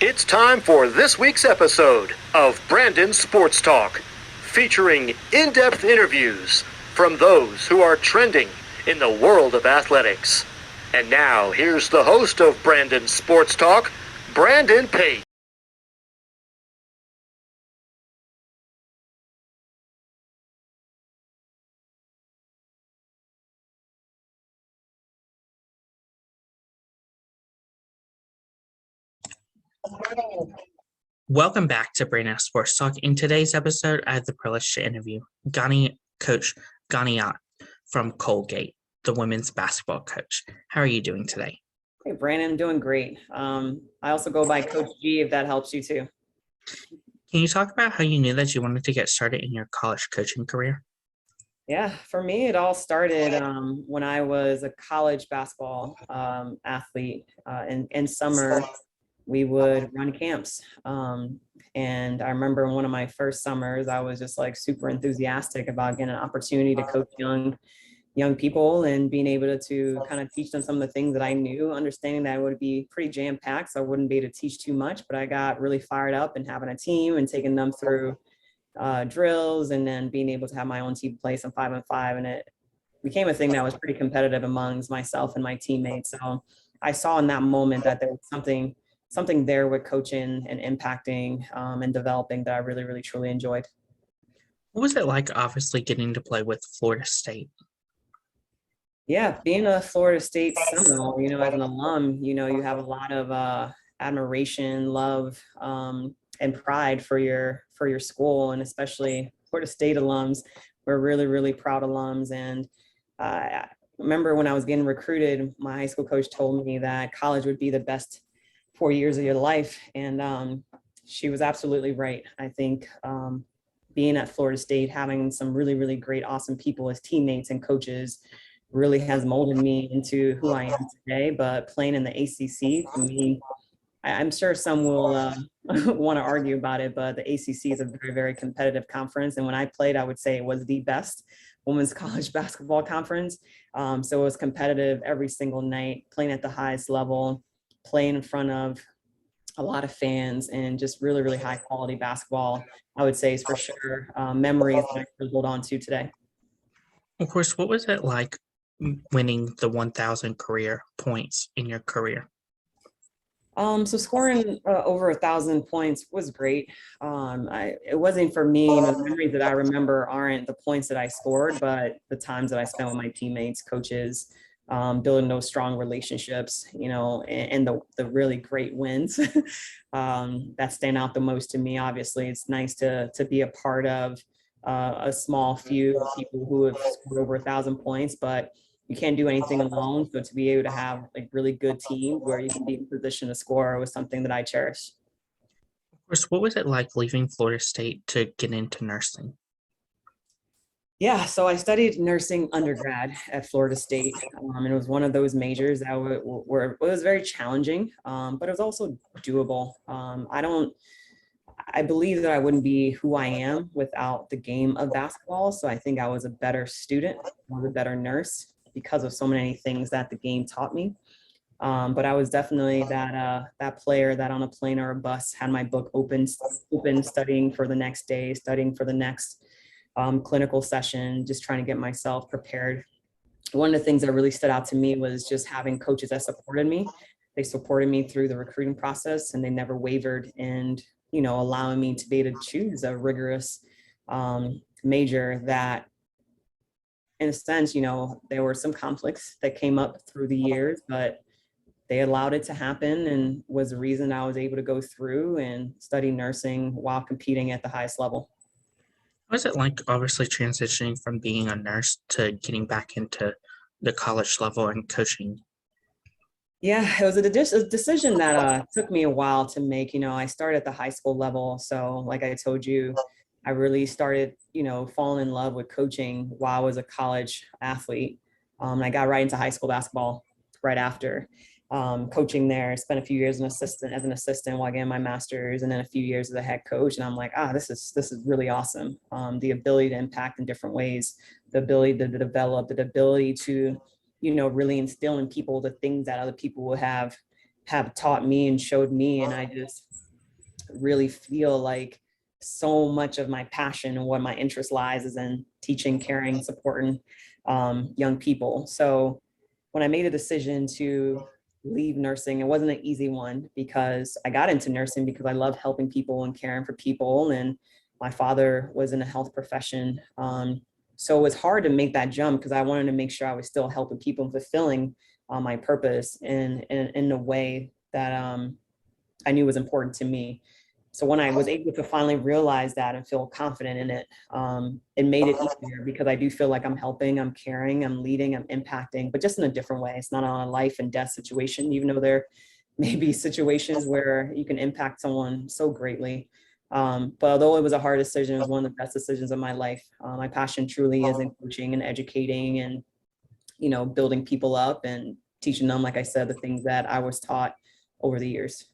It's time for this week's episode of Brandon Sports Talk, featuring in-depth interviews from those who are trending in the world of athletics. And now, here's the host of Brandon Sports Talk, Brandon Pate. Welcome back to Brandon Sports Talk. In today's episode, I have the privilege to interview Coach Ganiyat from Colgate, the women's basketball coach. How are you doing today? Hey, Brandon, I'm doing great. I also go by Coach G, if that helps you too. Can you talk about how you knew that you wanted to get started in your college coaching career? Yeah, for me, it all started when I was a college basketball athlete. In summer, we would run camps. And I remember one of my first summers, I was just like super enthusiastic about getting an opportunity to coach young people and being able to kind of teach them some of the things that I knew, understanding that it would be pretty jam-packed, so I wouldn't be able to teach too much, but I got really fired up and having a team and taking them through drills, and then being able to have my own team play some 5-on-5, and it became a thing that was pretty competitive amongst myself and my teammates. So I saw in that moment that there was something there with coaching and impacting and developing that I really, really, truly enjoyed. What was it like, obviously, getting to play with Florida State? Yeah, being a Florida State Seminole, as an alum, you have a lot of admiration, love, and pride for your school, and especially Florida State alums. We're really, really proud alums. And I remember when I was getting recruited, my high school coach told me that college would be the best 4 years of your life. And she was absolutely right. I think being at Florida State, having some really, really great, awesome people as teammates and coaches really has molded me into who I am today. But playing in the ACC, to me, I'm sure some will want to argue about it, but the ACC is a very, very competitive conference. And when I played, I would say it was the best women's college basketball conference. So it was competitive every single night, playing at the highest level, playing in front of a lot of fans, and just really, really high quality basketball, I would say, is for sure memories that I hold on to today. Of course, what was it like winning the 1,000 career points in your career? So scoring over 1,000 points was great. It wasn't for me. The memories that I remember aren't the points that I scored, but the times that I spent with my teammates, coaches, building those strong relationships, and the really great wins that stand out the most to me. Obviously, it's nice to be a part of a small few people who have scored over 1,000 points, but you can't do anything alone. So to be able to have a really good team where you can be in position to score was something that I cherish. Of course, what was it like leaving Florida State to get into nursing? Yeah, so I studied nursing undergrad at Florida State, and it was one of those majors that it was very challenging, but it was also doable. I believe that I wouldn't be who I am without the game of basketball. So I think I was a better student, I was a better nurse because of so many things that the game taught me. But I was definitely that player that on a plane or a bus had my book open, studying for the next day, studying for the next clinical session, just trying to get myself prepared. One of the things that really stood out to me was just having coaches that supported me. They supported me through the recruiting process, and they never wavered in, allowing me to be able to choose a rigorous major that, in a sense, there were some conflicts that came up through the years, but they allowed it to happen, and was the reason I was able to go through and study nursing while competing at the highest level. What was it like, obviously, transitioning from being a nurse to getting back into the college level and coaching? Yeah, it was a decision that took me a while to make. I started at the high school level. So like I told you, I really started, falling in love with coaching while I was a college athlete. And I got right into high school basketball right after coaching there. Spent a few years as an assistant while getting my master's, and then a few years as a head coach. And I'm like, this is really awesome. The ability to impact in different ways, the ability to develop, the ability to really instill in people the things that other people will have have taught me and showed me. And I just really feel like so much of my passion and what my interest lies is in teaching, caring, supporting young people. So when I made a decision to leave nursing, it wasn't an easy one because I got into nursing because I love helping people and caring for people. And my father was in the health profession. So it was hard to make that jump because I wanted to make sure I was still helping people and fulfilling my purpose in a way that I knew was important to me. So when I was able to finally realize that and feel confident in it, it made it easier because I do feel like I'm helping, I'm caring, I'm leading, I'm impacting, but just in a different way. It's not on a life and death situation, even though there may be situations where you can impact someone so greatly. But although it was a hard decision, it was one of the best decisions of my life. My passion truly is in coaching and educating and, building people up and teaching them, like I said, the things that I was taught over the years.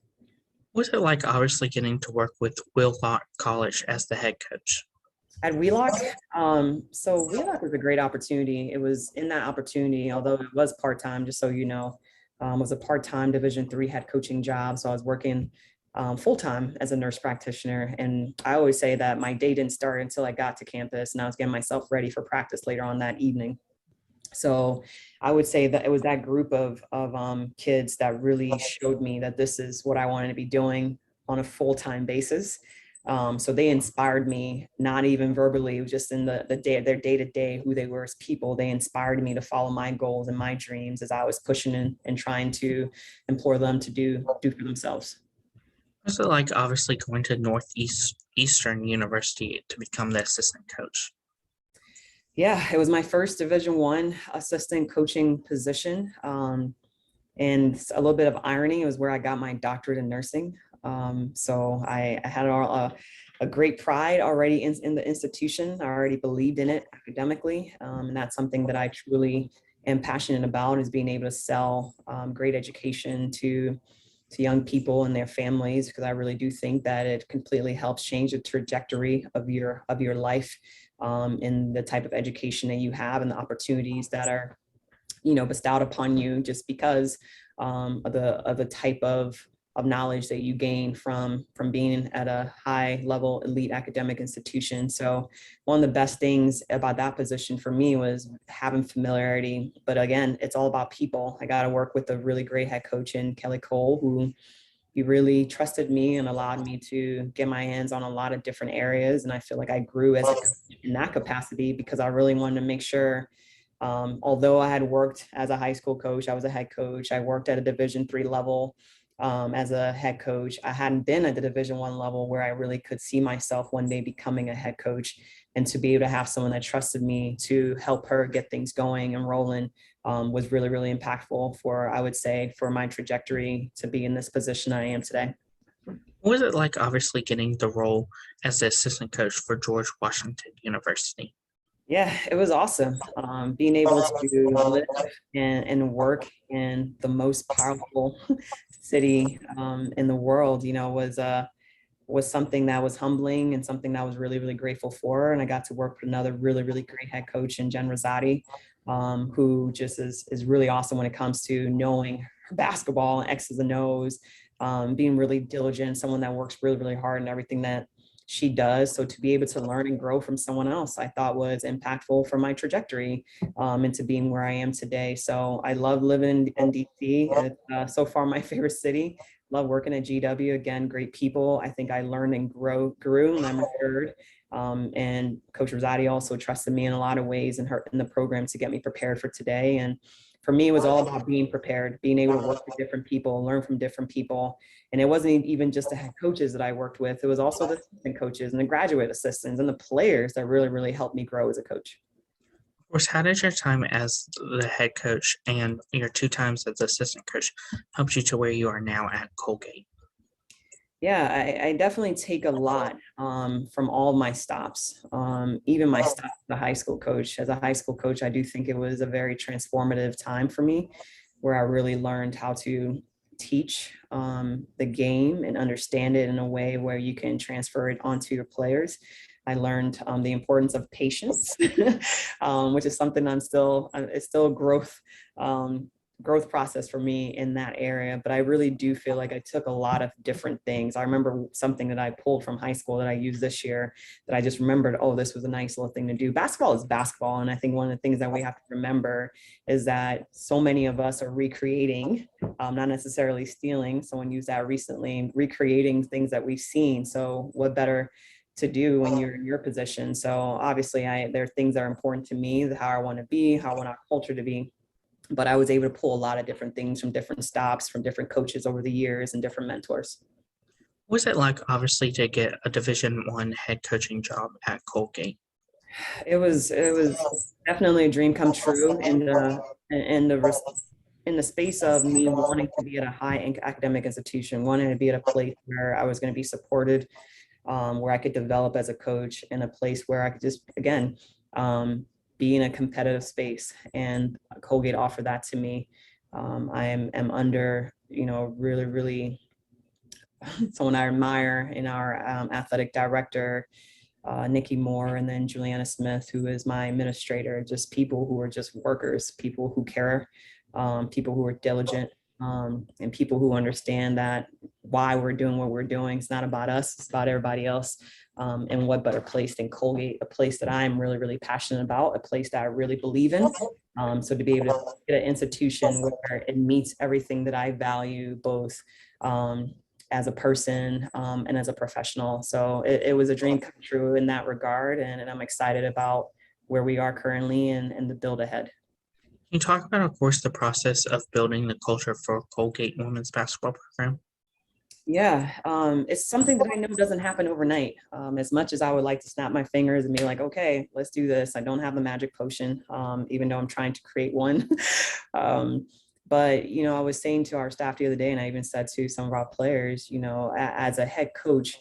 What was it like obviously getting to work with Wheelock College as the head coach? At Wheelock, so Wheelock was a great opportunity. It was in that opportunity, although it was part-time, just so you know, was a part-time Division III head coaching job. So I was working full-time as a nurse practitioner. And I always say that my day didn't start until I got to campus and I was getting myself ready for practice later on that evening. So I would say that it was that group of kids that really showed me that this is what I wanted to be doing on a full-time basis. So they inspired me, not even verbally, just in their day-to-day, who they were as people. They inspired me to follow my goals and my dreams as I was pushing and trying to implore them to do for themselves. What was it like obviously going to Northeastern University to become the assistant coach? Yeah, it was my first Division I assistant coaching position. And a little bit of irony, it was where I got my doctorate in nursing. So I had a great pride already in the institution. I already believed in it academically. And that's something that I truly am passionate about, is being able to sell great education to young people and their families, because I really do think that it completely helps change the trajectory of your life, in the type of education that you have and the opportunities that are bestowed upon you just because of the type of knowledge that you gain from being at a high level elite academic institution. So one of the best things about that position for me was having familiarity. But again, it's all about people. I got to work with a really great head coach in Kelly Cole, who he really trusted me and allowed me to get my hands on a lot of different areas. And I feel like I grew as a coach in that capacity because I really wanted to make sure, although I had worked as a high school coach, I was a head coach. I worked at a Division III level as a head coach. I hadn't been at the Division I level where I really could see myself one day becoming a head coach, and to be able to have someone that trusted me to help her get things going and rolling was really, really impactful for, I would say, for my trajectory to be in this position I am today. What was it like obviously getting the role as the assistant coach for George Washington University? Yeah, it was awesome. Being able to live and work in the most powerful city in the world, was something that was humbling and something that I was really, really grateful for. And I got to work with another really, really great head coach in Jen Rosati, who just is really awesome when it comes to knowing basketball and X's and O's, being really diligent, someone that works really, really hard in everything that she does. So to be able to learn and grow from someone else, I thought was impactful for my trajectory into being where I am today. So I love living in DC. It's so far my favorite city. Love working at GW. Again, great people. I think I learned and grew and I matured. And Coach Rosati also trusted me in a lot of ways in the program to get me prepared for today. And for me, it was all about being prepared, being able to work with different people, learn from different people. And it wasn't even just the head coaches that I worked with. It was also the assistant coaches and the graduate assistants and the players that really, really helped me grow as a coach. Of course, how did your time as the head coach and your 2 times as the assistant coach help you to where you are now at Colgate? Yeah, I definitely take a lot from all my stops, even my stop as a high school coach. As a high school coach, I do think it was a very transformative time for me, where I really learned how to teach the game and understand it in a way where you can transfer it onto your players. I learned the importance of patience, which is something it's still growth growth process for me in that area, but I really do feel like I took a lot of different things. I remember something that I pulled from high school that I used this year that I just remembered, oh, this was a nice little thing to do. Basketball is basketball. And I think one of the things that we have to remember is that so many of us are recreating, not necessarily stealing. Someone used that recently, recreating things that we've seen. So what better to do when you're in your position? So obviously there are things that are important to me, how I want to be, how I want our culture to be. But I was able to pull a lot of different things from different stops, from different coaches over the years and different mentors. What was it like, obviously, to get a Division I head coaching job at Colgate? It was definitely a dream come true in the space of me wanting to be at a high academic institution, wanting to be at a place where I was going to be supported, where I could develop as a coach, in a place where I could just, again, be in a competitive space. And Colgate offered that to me. I am under, really, really someone I admire in our athletic director, Nikki Moore, and then Juliana Smith, who is my administrator, just people who are just workers, people who care, people who are diligent, and people who understand that why we're doing what we're doing. It's not about us, it's about everybody else. And what better place than Colgate, a place that I'm really, really passionate about, a place that I really believe in. So to be able to get an institution where it meets everything that I value, both as a person and as a professional. So it was a dream come true in that regard. And I'm excited about where we are currently and the build ahead. Can you talk about, of course, the process of building the culture for Colgate women's basketball program? Yeah, it's something that I know doesn't happen overnight. As much as I would like to snap my fingers and be like, okay, let's do this. I don't have the magic potion, even though I'm trying to create one. But, I was saying to our staff the other day, and I even said to some of our players, as a head coach,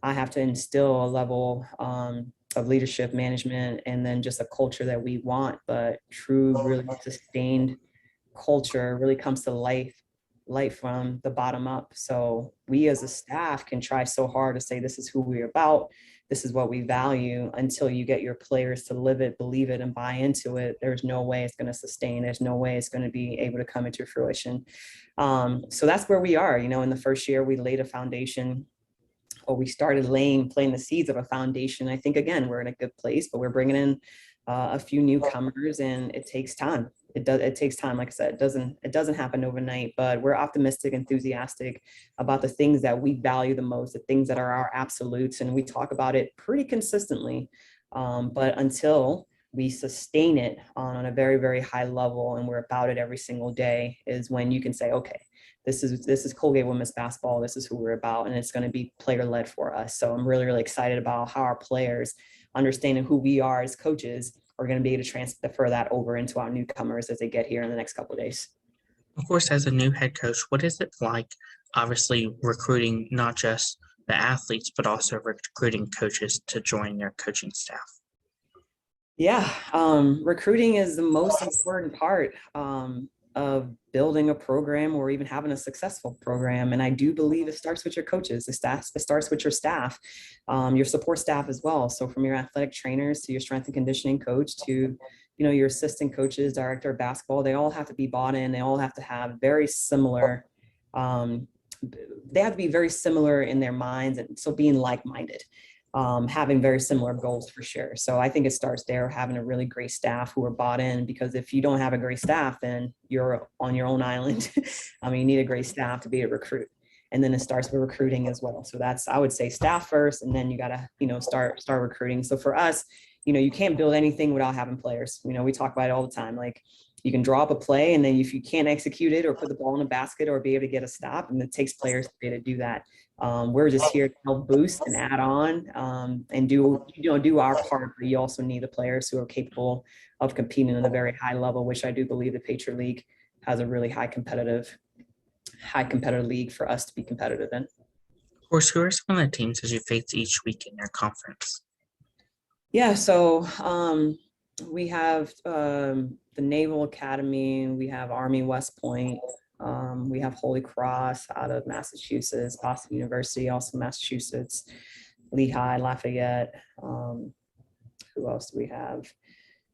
I have to instill a level of leadership, management, and then just a culture that we want. But true, really sustained culture really comes to life from the bottom up. So we as a staff can try so hard to say, this is who we're about, this is what we value, until you get your players to live it, believe it, and buy into it. There's no way it's going to sustain. There's no way it's going to be able to come into fruition. So that's where we are. In the first year, we laid a foundation, or we started playing the seeds of a foundation. I think, again, we're in a good place, but we're bringing in a few newcomers, and it takes time. It takes time. Like I said, it doesn't happen overnight, but we're optimistic, enthusiastic about the things that we value the most, the things that are our absolutes. And we talk about it pretty consistently. But until we sustain it on a very, very high level, and we're about it every single day, is when you can say, okay, this is Colgate women's basketball. This is who we're about. And it's going to be player led for us. So I'm really, really excited about how our players, understanding who we are as coaches, are going to be able to transfer that over into our newcomers as they get here in the next couple of days. Of course, as a new head coach, what is it like, obviously, recruiting not just the athletes, but also recruiting coaches to join your coaching staff? Yeah, recruiting is the most important part of building a program, or even having a successful program. And I do believe it starts with your coaches, it starts with your staff, your support staff as well. So from your athletic trainers to your strength and conditioning coach to, your assistant coaches, director of basketball, they all have to be bought in. They all have to have very similar, they have to be very similar in their minds. And so being like-minded. Having very similar goals for sure. So I think it starts there, having a really great staff who are bought in, because if you don't have a great staff, then you're on your own island. You need a great staff to be able to recruit. And then it starts with recruiting as well. So that's, I would say, staff first, and then you got to, start recruiting. So for us, you can't build anything without having players. We talk about it all the time. Like, you can draw up a play, and then if you can't execute it or put the ball in a basket or be able to get a stop, and it takes players to be able to do that. We're just here to help boost and add on, and do our part. But you also need the players who are capable of competing at a very high level, which I do believe the Patriot League has a really high competitive league for us to be competitive in. Of course, who are some of the teams as you face each week in your conference? Yeah, so we have the Naval Academy, we have Army West Point, we have Holy Cross out of Massachusetts, Boston University, also Massachusetts, Lehigh, Lafayette. Who else do we have?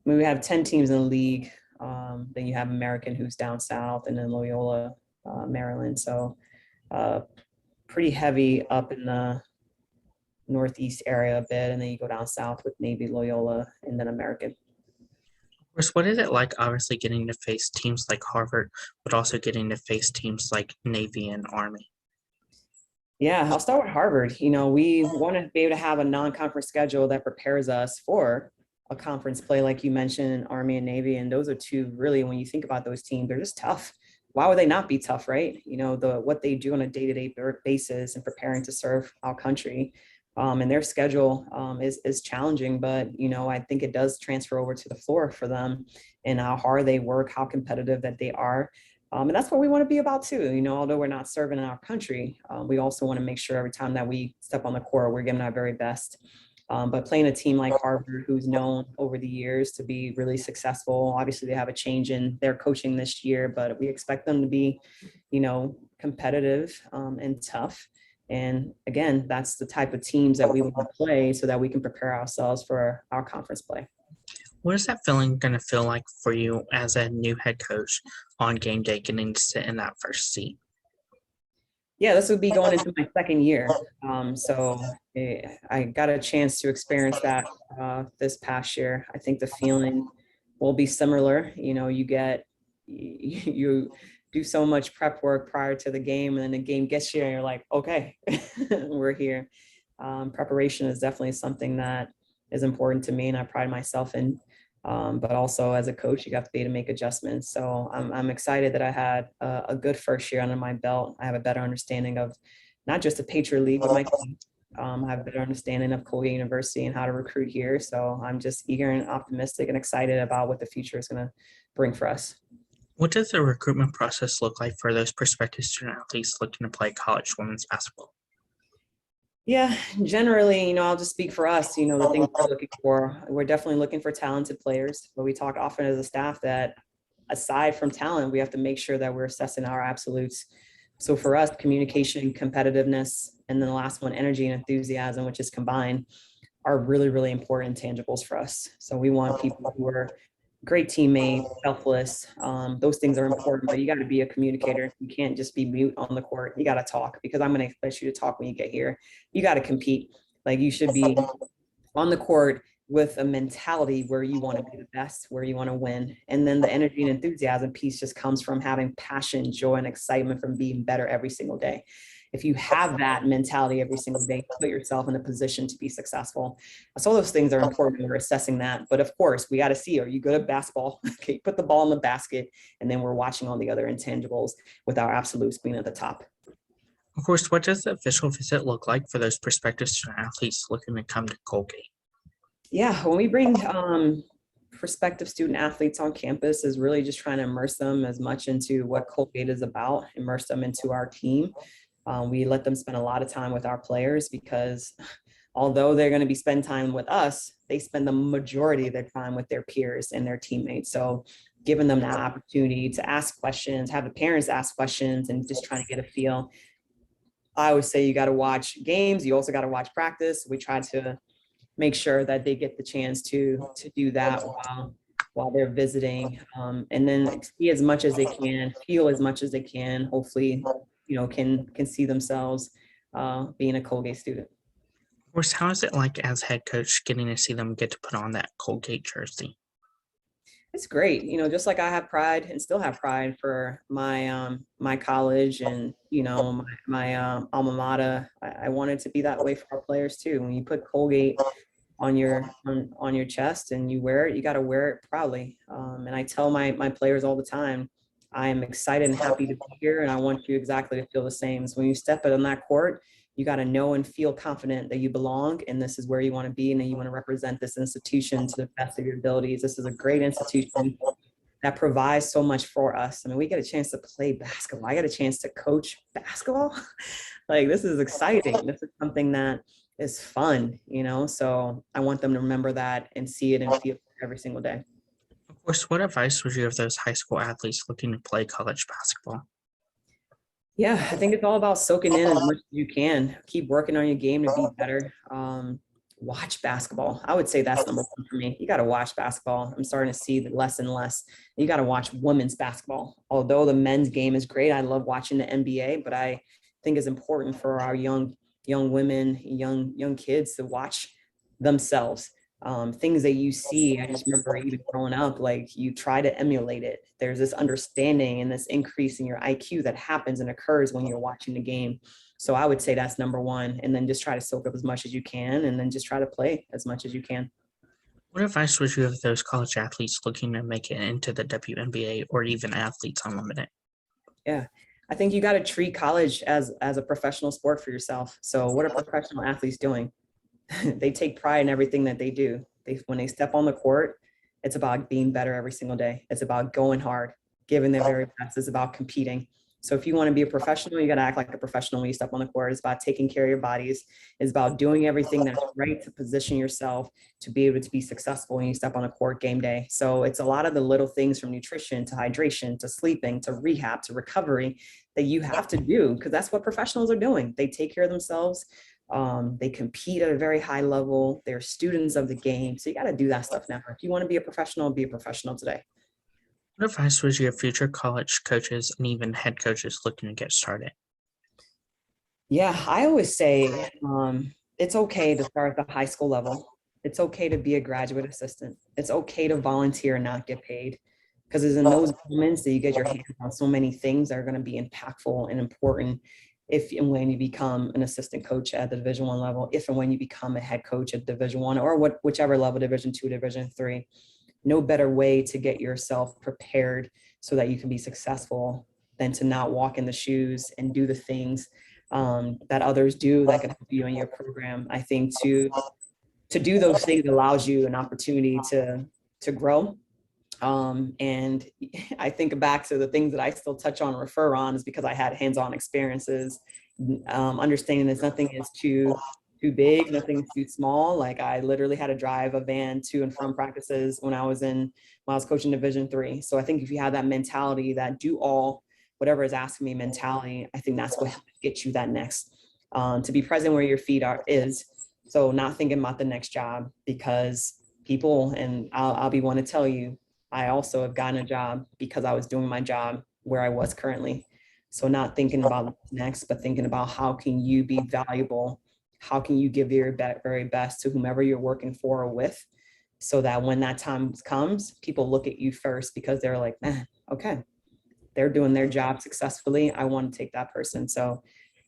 We have 10 teams in the league. Then you have American, who's down south, and then Loyola, Maryland. So pretty heavy up in the Northeast area a bit, and then you go down south with Navy, Loyola, and then American. Of course, what is it like obviously getting to face teams like Harvard, but also getting to face teams like Navy and Army? Yeah, I'll start with Harvard. We want to be able to have a non-conference schedule that prepares us for a conference play, like you mentioned, Army and Navy. And those are two really, when you think about those teams, they're just tough. Why would they not be tough, right? What they do on a day-to-day basis and preparing to serve our country. And their schedule is challenging, but I think it does transfer over to the floor for them, and how hard they work, how competitive that they are. And that's what we want to be about too. Although we're not serving in our country, we also want to make sure every time that we step on the court, we're giving our very best. But playing a team like Harvard, who's known over the years to be really successful, obviously they have a change in their coaching this year, but we expect them to be, competitive and tough. And again, that's the type of teams that we want to play so that we can prepare ourselves for our conference play. What is that feeling going to feel like for you as a new head coach on game day, getting to sit in that first seat? Yeah, this would be going into my second year. So I got a chance to experience that this past year. I think the feeling will be similar. You do so much prep work prior to the game, and then the game gets here and you're like, okay, we're here. Preparation is definitely something that is important to me, and I pride myself in. But also as a coach, you have to be able to make adjustments. So I'm excited that I had a good first year under my belt. I have a better understanding of not just the Patriot League with my team. I have a better understanding of Colgate University and how to recruit here. So I'm just eager and optimistic and excited about what the future is going to bring for us. What does the recruitment process look like for those prospective student athletes looking to play college women's basketball? Yeah, generally, I'll just speak for us, the things we're looking for. We're definitely looking for talented players, but we talk often as a staff that aside from talent, we have to make sure that we're assessing our absolutes. So for us, communication, competitiveness, and then the last one, energy and enthusiasm, which is combined, are really, really important intangibles for us. So we want people who are great teammate, selfless. Those things are important, but you got to be a communicator. You can't just be mute on the court. You got to talk, because I'm going to expect you to talk when you get here. You got to compete. Like, you should be on the court with a mentality where you want to be the best, where you want to win. And then the energy and enthusiasm piece just comes from having passion, joy, and excitement from being better every single day. If you have that mentality every single day, put yourself in a position to be successful. So those things are important when we're assessing that. But of course, we got to see, are you good at basketball? Okay, put the ball in the basket, and then we're watching all the other intangibles with our absolutes being at the top. Of course, what does the official visit look like for those prospective student athletes looking to come to Colgate? Yeah, when we bring prospective student athletes on campus, is really just trying to immerse them as much into what Colgate is about, immerse them into our team. We let them spend a lot of time with our players, because although they're going to be spending time with us, they spend the majority of their time with their peers and their teammates. So giving them that opportunity to ask questions, have the parents ask questions, and just trying to get a feel. I always say you got to watch games. You also got to watch practice. We try to make sure that they get the chance to do that while they're visiting, and then see as much as they can, feel as much as they can, hopefully, can see themselves being a Colgate student. Of course, how is it like as head coach getting to see them get to put on that Colgate jersey? It's great. Just like I have pride and still have pride for my my college and my alma mater. I want it to be that way for our players too. When you put Colgate on your chest and you wear it, you got to wear it proudly. And I tell my players all the time, I am excited and happy to be here, and I want you exactly to feel the same. So when you step on that court, you got to know and feel confident that you belong, and this is where you want to be, and that you want to represent this institution to the best of your abilities. This is a great institution that provides so much for us. I mean, we get a chance to play basketball. I get a chance to coach basketball. Like, this is exciting. This is something that is fun, so I want them to remember that and see it and feel it every single day. Of course, what advice would you give those high school athletes looking to play college basketball? Yeah, I think it's all about soaking in as much as you can. Keep working on your game to be better. watch basketball. I would say that's number one for me. You got to watch basketball. I'm starting to see that less and less. You got to watch women's basketball. Although the men's game is great, I love watching the NBA, but I think it's important for our young women, young kids to watch themselves. Things that you see, I just remember even growing up, like you try to emulate it. There's this understanding and this increase in your IQ that happens and occurs when you're watching the game. So I would say that's number one. And then just try to soak up as much as you can, and then just try to play as much as you can. What advice would you give those college athletes looking to make it into the WNBA or even Athletes Unlimited? Yeah, I think you got to treat college as a professional sport for yourself. So what are professional athletes doing? They take pride in everything that they do. When they step on the court, it's about being better every single day. It's about going hard, giving their very best. It's about competing. So if you want to be a professional, you got to act like a professional when you step on the court. It's about taking care of your bodies. It's about doing everything that's right to position yourself to be able to be successful when you step on a court game day. So it's a lot of the little things, from nutrition to hydration to sleeping to rehab to recovery, that you have to do, because that's what professionals are doing. They take care of themselves. They compete at a very high level. They're students of the game. So you got to do that stuff now. If you want to be a professional today. What advice would you give future college coaches and even head coaches looking to get started? Yeah, I always say it's okay to start at the high school level. It's okay to be a graduate assistant. It's okay to volunteer and not get paid, because it's in those moments that you get your hands on so many things that are going to be impactful and important if and when you become an assistant coach at the Division I level, if and when you become a head coach at Division I, or whichever level, Division II, Division III. No better way to get yourself prepared so that you can be successful than to not walk in the shoes and do the things that others do that can help you in your program. I think to do those things allows you an opportunity to grow. And I think back to the things that I still touch on and refer on is because I had hands-on experiences, understanding that nothing is too big, nothing is too small. Like I literally had to drive a van to and from practices when I was coaching Division III. So I think if you have that mentality, that do all, whatever is asking me mentality, I think that's what helps get you that next, to be present where your feet is. So not thinking about the next job, because people, and I'll be one to tell you, I also have gotten a job because I was doing my job where I was currently. So not thinking about next, but thinking about how can you be valuable? How can you give your very best to whomever you're working for or with, so that when that time comes, people look at you first because they're like, man, okay, they're doing their job successfully. I want to take that person. So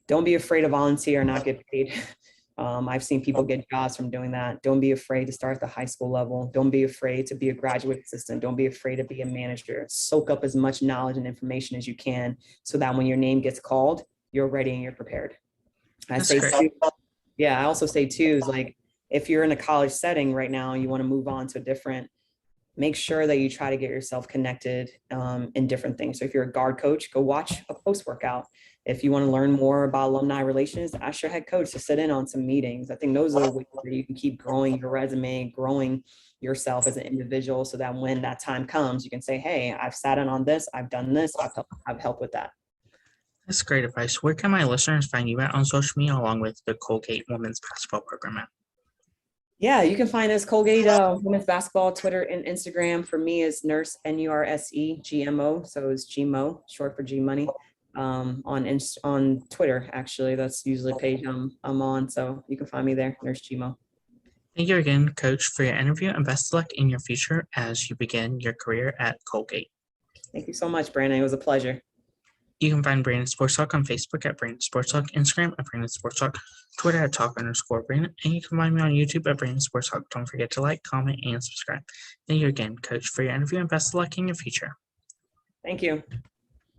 don't be afraid to volunteer and not get paid. I've seen people get jobs from doing that. Don't be afraid to start at the high school level. Don't be afraid to be a graduate assistant. Don't be afraid to be a manager. Soak up as much knowledge and information as you can, so that when your name gets called, you're ready and you're prepared. I also say too, is like, if you're in a college setting right now and you want to move on to a different, make sure that you try to get yourself connected in different things. So if you're a guard coach, go watch a post workout. If you want to learn more about alumni relations, ask your head coach to sit in on some meetings. I think those are the ways where you can keep growing your resume, growing yourself as an individual, so that when that time comes, you can say, hey, I've sat in on this, I've done this, I've helped with that. That's great advice. Where can my listeners find you at on social media, along with the Colgate Women's Basketball Program at? Yeah, you can find us Colgate Women's Basketball, Twitter and Instagram. For me is Nurse NURSE GMO, so it's GMO, short for G Money. On Twitter, actually, that's usually a page I'm on, so you can find me there, Nurse GMO. Thank you again, Coach, for your interview, and best of luck in your future as you begin your career at Colgate. Thank you so much, Brandon. It was a pleasure. You can find Brandon Sports Talk on Facebook at Brandon Sports Talk, Instagram at Brandon Sports Talk, Twitter at Talk_Brandon, and you can find me on YouTube at Brandon Sports Talk. Don't forget to like, comment, and subscribe. Thank you again, Coach, for your interview, and best of luck in your future. Thank you.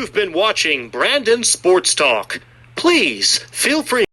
You've been watching Brandon Sports Talk. Please feel free